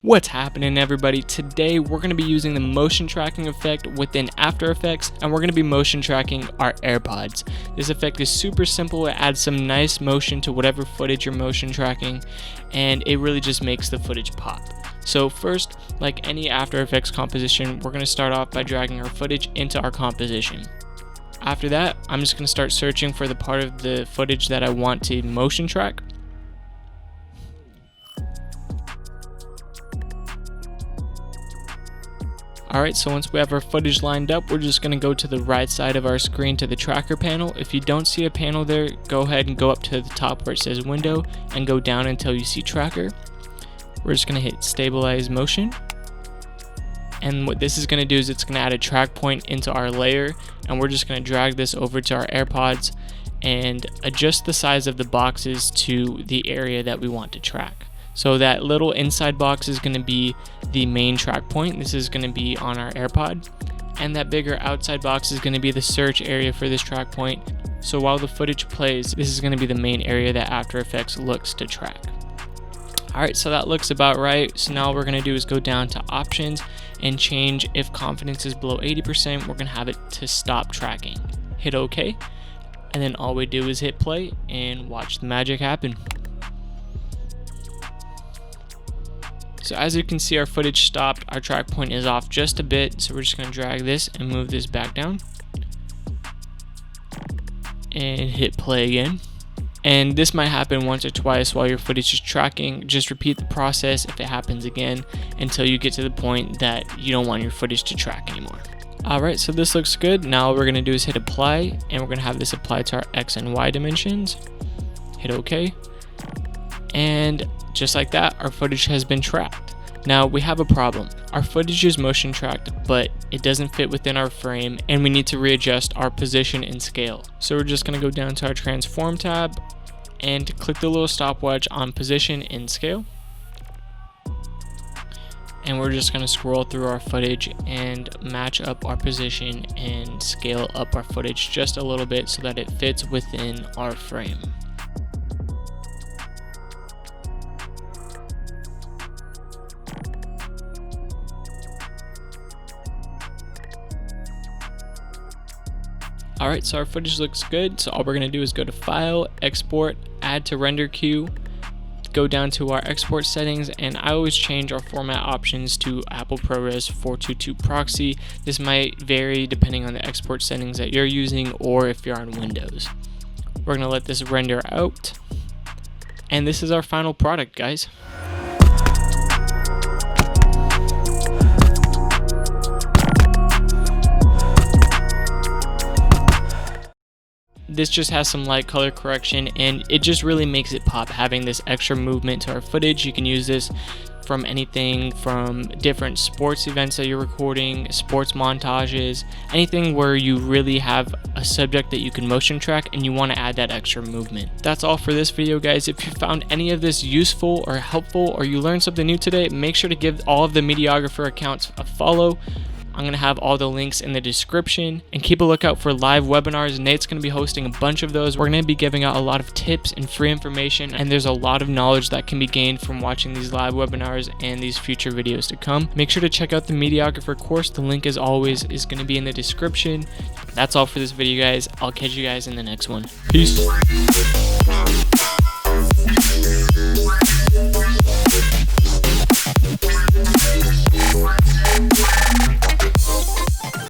What's happening, everybody? Today we're going to be using the motion tracking effect within After Effects, and we're going to be motion tracking our AirPods. This effect is super simple. It adds some nice motion to whatever footage you're motion tracking, and it really just makes the footage pop. So first, like any After Effects composition, we're going to start off by dragging our footage into our composition. After that, I'm just going to start searching for the part of the footage that I want to motion track. Alright, so once we have our footage lined up, we're just going to go to the right side of our screen to the tracker panel. If you don't see a panel there, go ahead and go up to the top where it says window and go down until you see tracker. We're just going to hit stabilize motion. And what this is going to do is it's going to add a track point into our layer, and we're just going to drag this over to our AirPods and adjust the size of the boxes to the area that we want to track. So that little inside box is going to be the main track point. This is going to be on our AirPod. And that bigger outside box is going to be the search area for this track point. So while the footage plays, this is going to be the main area that After Effects looks to track. Alright, so that looks about right. So now what we're going to do is go down to options and change if confidence is below 80%, we're going to have it to stop tracking. Hit OK. And then all we do is hit play and watch the magic happen. So as you can see, our footage stopped, our track point is off just a bit, so we're just going to drag this and move this back down. And hit play again. And this might happen once or twice while your footage is tracking. Just repeat the process if it happens again until you get to the point that you don't want your footage to track anymore. Alright, so this looks good. Now what we're going to do is hit apply, and we're going to have this apply to our X and Y dimensions. Hit OK. And just like that, our footage has been tracked. Now we have a problem. Our footage is motion tracked, but it doesn't fit within our frame, and we need to readjust our position and scale. So we're just going to go down to our transform tab and click the little stopwatch on position and scale. And we're just going to scroll through our footage and match up our position and scale up our footage just a little bit so that it fits within our frame. Alright, so our footage looks good, so all we're going to do is go to File, Export, Add to Render Queue, go down to our export settings, and I always change our format options to Apple ProRes 422 Proxy. This might vary depending on the export settings that you're using or if you're on Windows. We're going to let this render out, and this is our final product, guys. This just has some light color correction, and it just really makes it pop having this extra movement to our footage. You can use this from anything from different sports events that you're recording, sports montages, anything where you really have a subject that you can motion track and you want to add that extra movement. That's all for this video, guys. If you found any of this useful or helpful, or you learned something new today, make sure to give all of the Mediographer accounts a follow. I'm going to have all the links in the description, and keep a lookout for live webinars. Nate's going to be hosting a bunch of those. We're going to be giving out a lot of tips and free information, and there's a lot of knowledge that can be gained from watching these live webinars and these future videos to come. Make sure to check out the Mediographer course. The link, as always, is going to be in the description. That's all for this video, guys. I'll catch you guys in the next one. Peace.